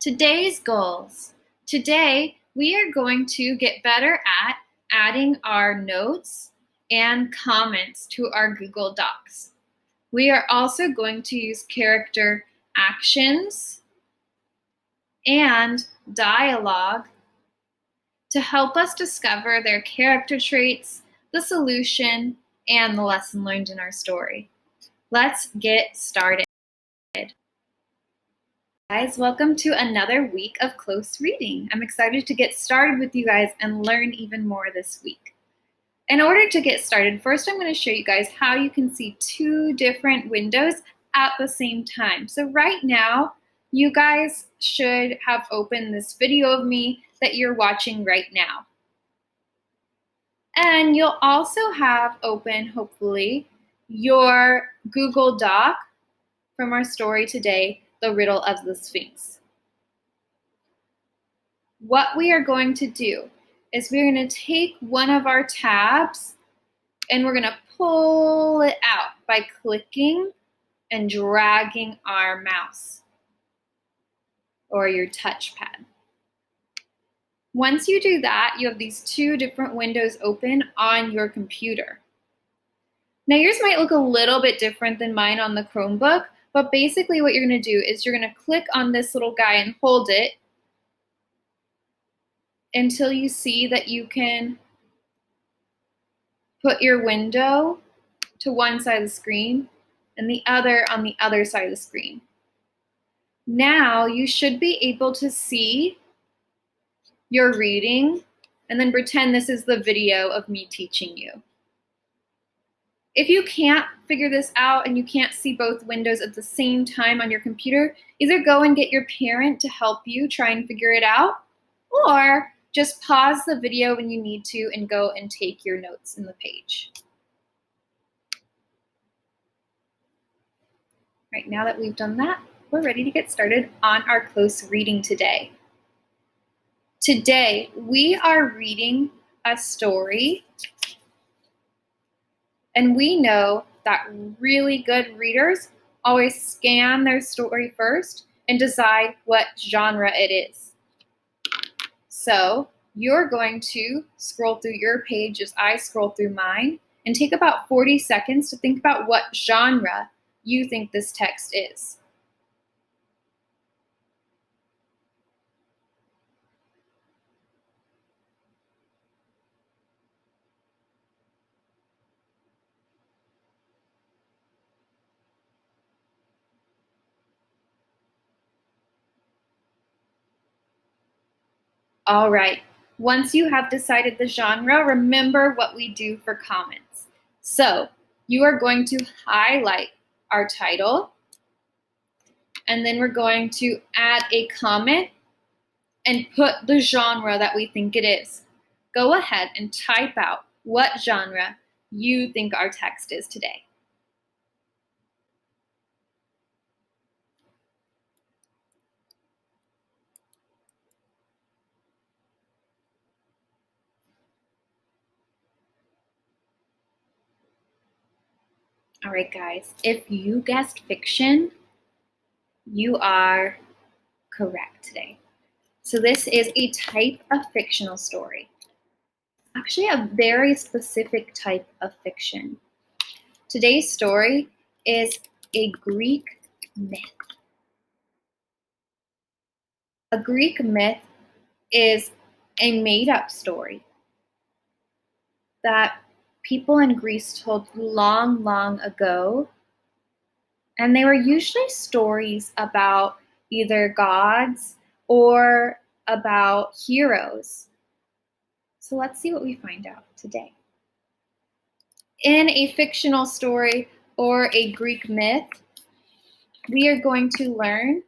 Today's goals. Today, we are going to get better at adding our notes and comments to our Google Docs. We are also going to use character actions and dialogue to help us discover their character traits, the solution, and the lesson learned in our story. Let's get started. Guys, welcome to another week of close reading. I'm excited to get started with you guys and learn even more this week. In order to get started, first I'm going to show you guys how you can see two different windows at the same time. So right now, you guys should have opened this video of me that you're watching right now. And you'll also have open, hopefully, your Google Doc from our story today, The Riddle of the Sphinx. What we are going to do is we're going to take one of our tabs and we're going to pull it out by clicking and dragging our mouse or your touchpad. Once you do that, you have these two different windows open on your computer. Now yours might look a little bit different than mine on the Chromebook, but basically what you're going to do is you're going to click on this little guy and hold it until you see that you can put your window to one side of the screen and the other on the other side of the screen. Now you should be able to see your reading and then pretend this is the video of me teaching you. If you can't figure this out and you can't see both windows at the same time on your computer, either go and get your parent to help you try and figure it out, or just pause the video when you need to and go and take your notes in the page. Right, now that we've done that, we're ready to get started on our close reading today. Today, we are reading a story, and we know that really good readers always scan their story first and decide what genre it is. So you're going to scroll through your page as I scroll through mine and take about 40 seconds to think about what genre you think this text is. All right, once you have decided the genre, remember what we do for comments. So you are going to highlight our title, and then we're going to add a comment and put the genre that we think it is. Go ahead and type out what genre you think our text is today. All right, guys, if you guessed fiction, you are correct today. So this is a type of fictional story. Actually, a very specific type of fiction. Today's story is a Greek myth. A Greek myth is a made-up story that people in Greece told long, long ago, and they were usually stories about either gods or about heroes. So let's see what we find out today. In a fictional story or a Greek myth, we are going to learn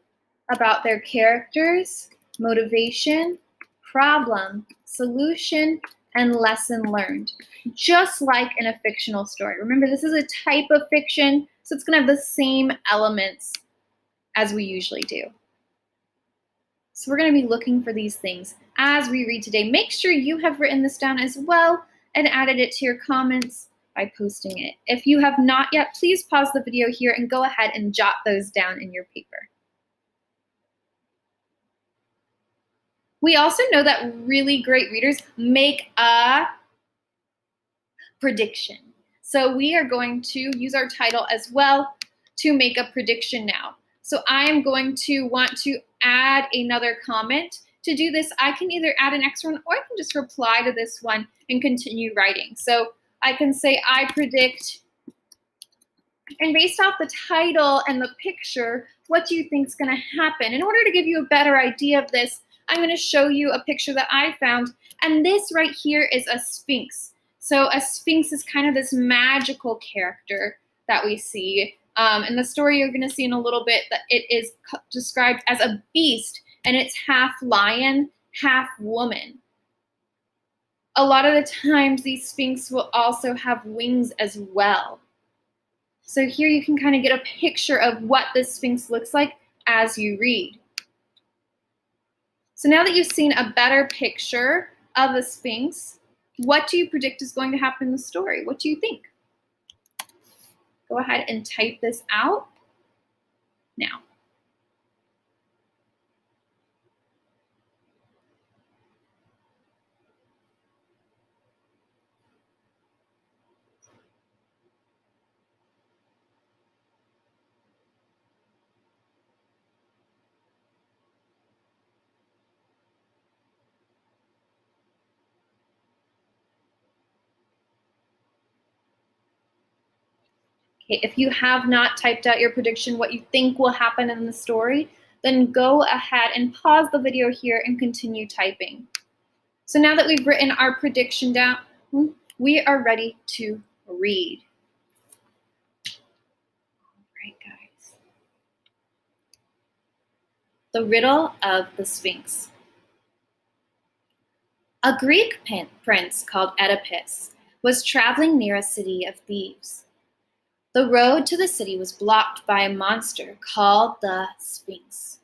about their characters, motivation, problem, solution, and lesson learned, just like in a fictional story. Remember, this is a type of fiction, so it's going to have the same elements as we usually do. So we're going to be looking for these things as we read today. Make sure you have written this down as well and added it to your comments by posting it. If you have not yet, please pause the video here and go ahead and jot those down in your paper. We also know that really great readers make a prediction. So we are going to use our title as well to make a prediction now. So I am going to want to add another comment. To do this, I can either add an extra one or I can just reply to this one and continue writing. So I can say, I predict, and based off the title and the picture, what do you think is going to happen? In order to give you a better idea of this, I'm going to show you a picture that I found. And this right here is a sphinx. So a sphinx is kind of this magical character that we see. In the story you're going to see in a little bit that it is described as a beast, and it's half lion, half woman. A lot of the times these sphinx will also have wings as well. So here you can kind of get a picture of what this sphinx looks like as you read. So now that you've seen a better picture of the sphinx, what do you predict is going to happen in the story? What do you think? Go ahead and type this out now. Okay, if you have not typed out your prediction, what you think will happen in the story, then go ahead and pause the video here and continue typing. So now that we've written our prediction down, we are ready to read. All right, guys. The Riddle of the Sphinx. A Greek prince called Oedipus was traveling near a city of Thebes. The road to the city was blocked by a monster called the Sphinx.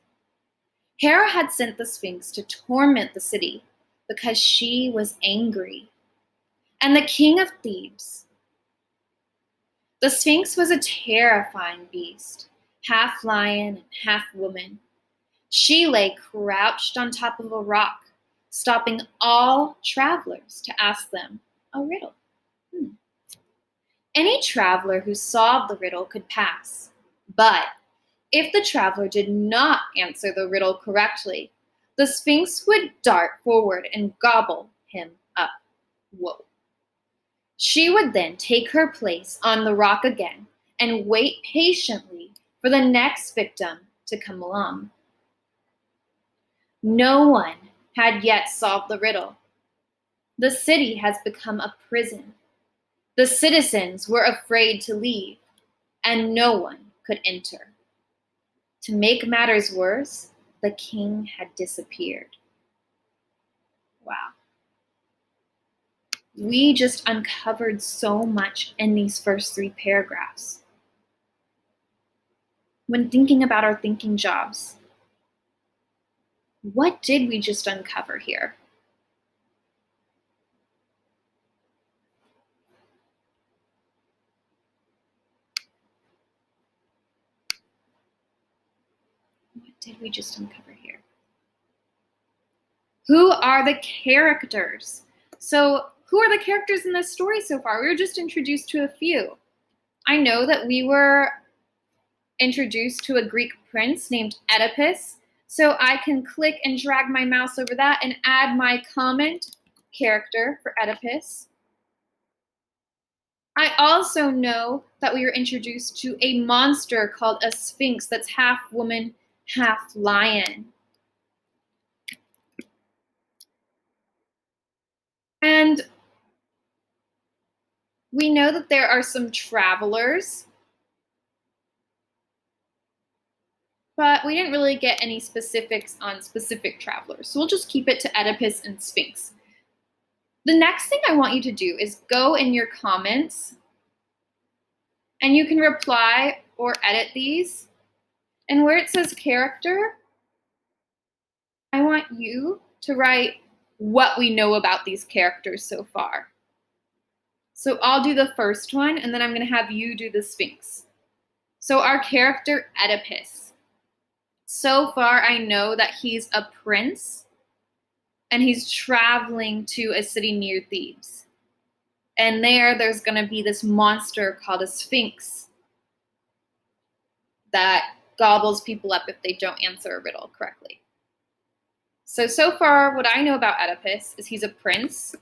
Hera had sent the Sphinx to torment the city because she was angry. And the king of Thebes. The Sphinx was a terrifying beast, half lion and half woman. She lay crouched on top of a rock, stopping all travelers to ask them a riddle. Any traveler who solved the riddle could pass. But if the traveler did not answer the riddle correctly, the Sphinx would dart forward and gobble him up. Whoa. She would then take her place on the rock again and wait patiently for the next victim to come along. No one had yet solved the riddle. The city has become a prison. The citizens were afraid to leave, and no one could enter. To make matters worse, the king had disappeared. Wow. We just uncovered so much in these first 3 paragraphs. When thinking about our thinking jobs, what did we just uncover here? What did we just uncover here? Who are the characters? So, who are the characters in this story so far? We were just introduced to a few. I know that we were introduced to a Greek prince named Oedipus. So I can click and drag my mouse over that and add my comment character for Oedipus. I also know that we were introduced to a monster called a Sphinx that's half woman, half lion. And we know that there are some travelers, but we didn't really get any specifics on specific travelers. So we'll just keep it to Oedipus and Sphinx. The next thing I want you to do is go in your comments, and you can reply or edit these. And where it says character, I want you to write what we know about these characters so far. So I'll do the first one, and then I'm going to have you do the Sphinx. So our character Oedipus. So far, I know that he's a prince, and he's traveling to a city near Thebes. And there's going to be this monster called a Sphinx that gobbles people up if they don't answer a riddle correctly. So far, what I know about Oedipus is he's a prince.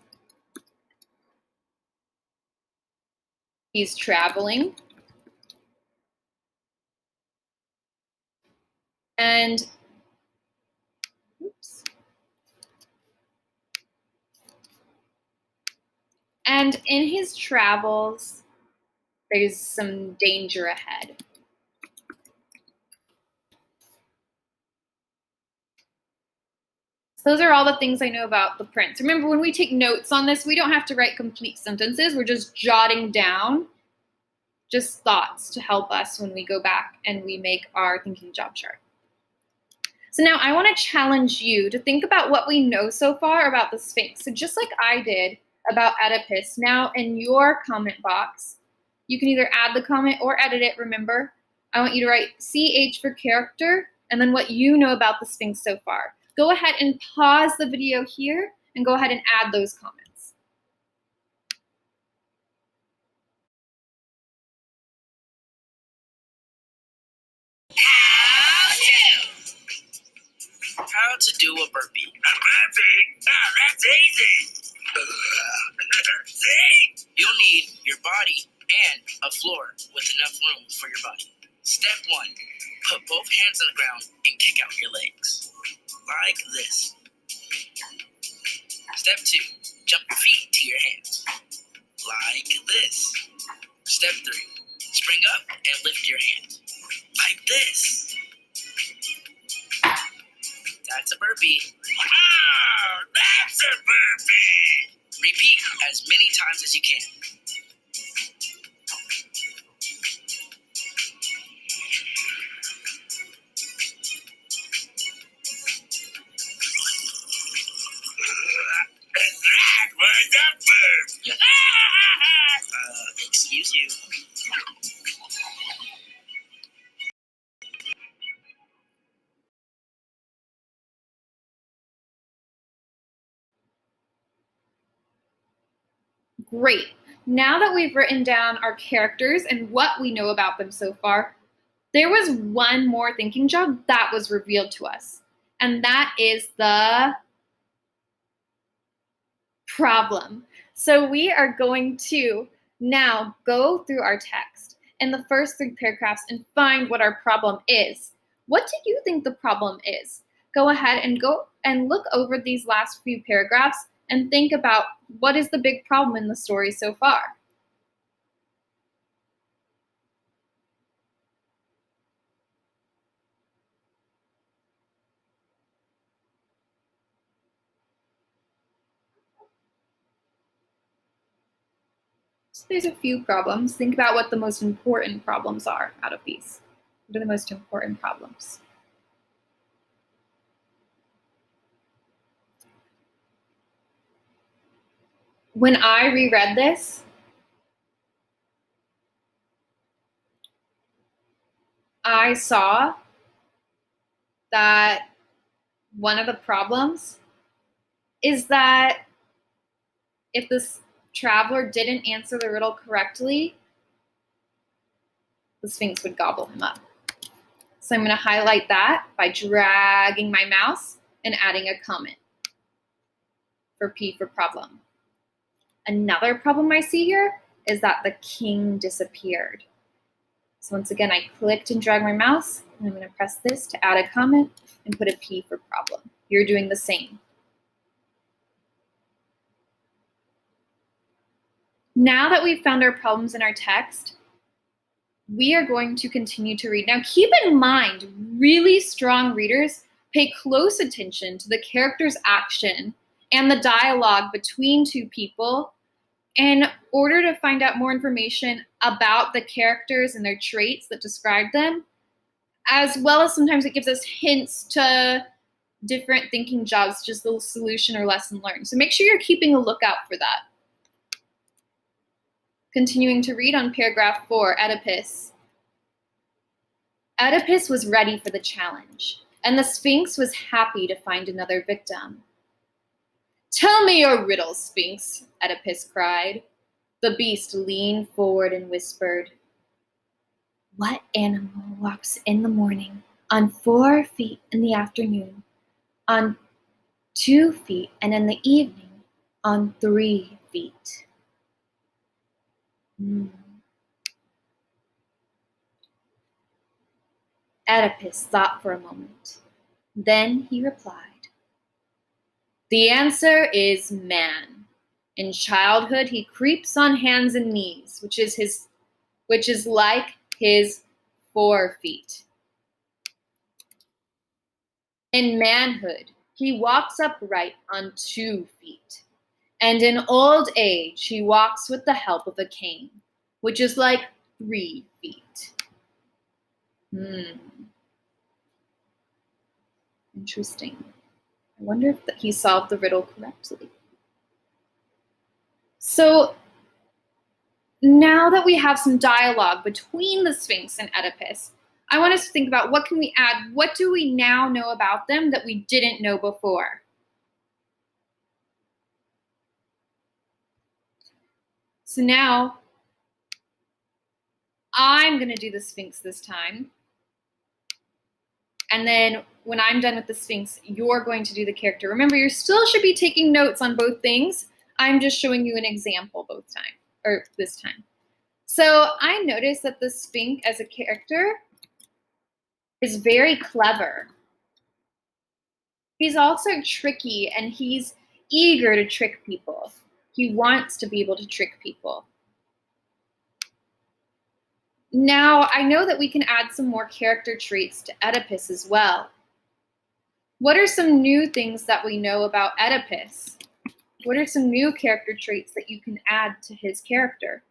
He's traveling. And in his travels, there's some danger ahead. So those are all the things I know about the prince. Remember, when we take notes on this, we don't have to write complete sentences. We're just jotting down just thoughts to help us when we go back and we make our thinking job chart. So now I want to challenge you to think about what we know so far about the Sphinx. So just like I did about Oedipus, now in your comment box, you can either add the comment or edit it, remember. I want you to write CH for character and then what you know about the Sphinx so far. Go ahead and pause the video here and go ahead and add those comments. How to do a burpee. A burpee? Oh, that's easy. See? You'll need your body and a floor with enough room for your body. Step 1, put both hands on the ground and kick out your legs. Like this. Step 2, jump your feet to your hands. Like this. Step 3, spring up and lift your hands. Like this. That's a burpee. Wow, that's a burpee. Repeat as many times as you can. That was a burp. Excuse you. Great. Now that we've written down our characters and what we know about them so far, there was one more thinking job that was revealed to us, and that is the problem. So we are going to now go through our text in the first 3 paragraphs and find what our problem is. What do you think the problem is? Go ahead and look over these last few paragraphs and think about what is the big problem in the story so far. So there's a few problems. Think about what the most important problems are out of these. What are the most important problems? When I reread this, I saw that one of the problems is that if this traveler didn't answer the riddle correctly, the Sphinx would gobble him up. So I'm going to highlight that by dragging my mouse and adding a comment for P for problem. Another problem I see here is that the king disappeared. So once again, I clicked and dragged my mouse, and I'm going to press this to add a comment and put a P for problem. You're doing the same. Now that we've found our problems in our text, we are going to continue to read. Now keep in mind, really strong readers pay close attention to the character's action and the dialogue between 2 people in order to find out more information about the characters and their traits that describe them, as well as sometimes it gives us hints to different thinking jobs, just the solution or lesson learned. So make sure you're keeping a lookout for that. Continuing to read on paragraph 4, Oedipus. Oedipus was ready for the challenge, and the Sphinx was happy to find another victim. Tell me your riddle, Sphinx, Oedipus cried. The beast leaned forward and whispered, what animal walks in the morning, on 4 feet in the afternoon, on 2 feet, and in the evening on 3 feet? Oedipus thought for a moment. Then he replied, the answer is man. In childhood, he creeps on hands and knees, which is like his 4 feet. In manhood, he walks upright on 2 feet. And in old age, he walks with the help of a cane, which is like 3 feet. Interesting. I wonder if he solved the riddle correctly. So now that we have some dialogue between the Sphinx and Oedipus, I want us to think about what can we add? What do we now know about them that we didn't know before? So now I'm going to do the Sphinx this time. And then when I'm done with the Sphinx, you're going to do the character. Remember, you still should be taking notes on both things. I'm just showing you an example this time. So I noticed that the Sphinx as a character is very clever. He's also tricky, and he's eager to trick people. He wants to be able to trick people. Now, I know that we can add some more character traits to Oedipus as well. What are some new things that we know about Oedipus? What are some new character traits that you can add to his character?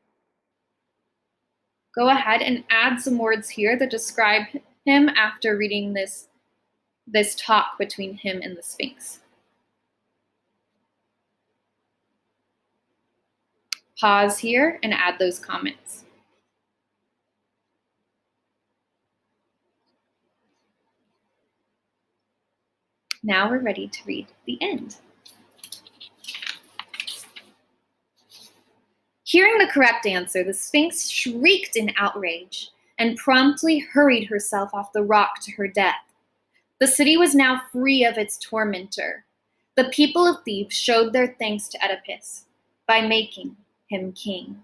Go ahead and add some words here that describe him after reading this talk between him and the Sphinx. Pause here and add those comments. Now we're ready to read the end. Hearing the correct answer, the Sphinx shrieked in outrage and promptly hurried herself off the rock to her death. The city was now free of its tormentor. The people of Thebes showed their thanks to Oedipus by making him king.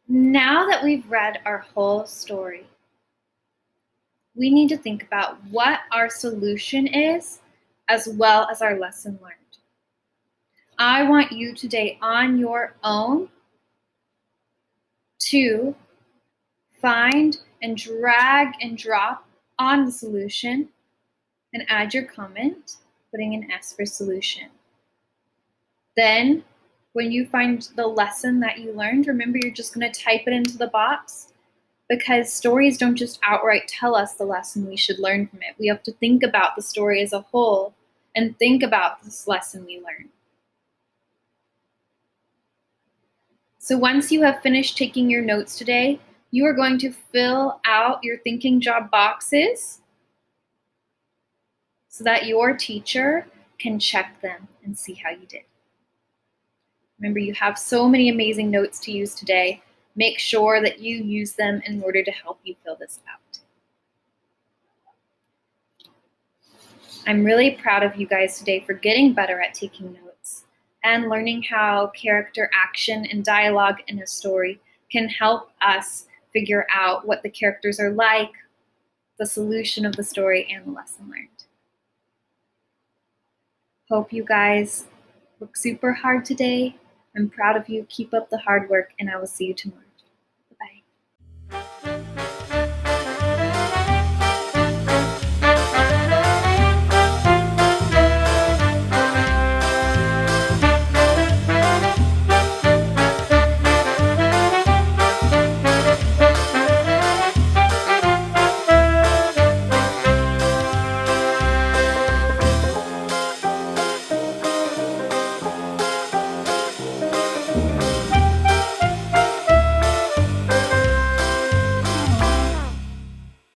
Now that we've read our whole story, we need to think about what our solution is as well as our lesson learned. I want you today on your own to find and drag and drop on the solution and add your comment, putting an S for solution. Then, when you find the lesson that you learned, remember you're just going to type it into the box, because stories don't just outright tell us the lesson we should learn from it. We have to think about the story as a whole and think about this lesson we learned. So once you have finished taking your notes today, you are going to fill out your thinking job boxes so that your teacher can check them and see how you did. Remember, you have so many amazing notes to use today. Make sure that you use them in order to help you fill this out. I'm really proud of you guys today for getting better at taking notes and learning how character action and dialogue in a story can help us figure out what the characters are like, the solution of the story, and the lesson learned. Hope you guys work super hard today. I'm proud of you. Keep up the hard work, and I will see you tomorrow.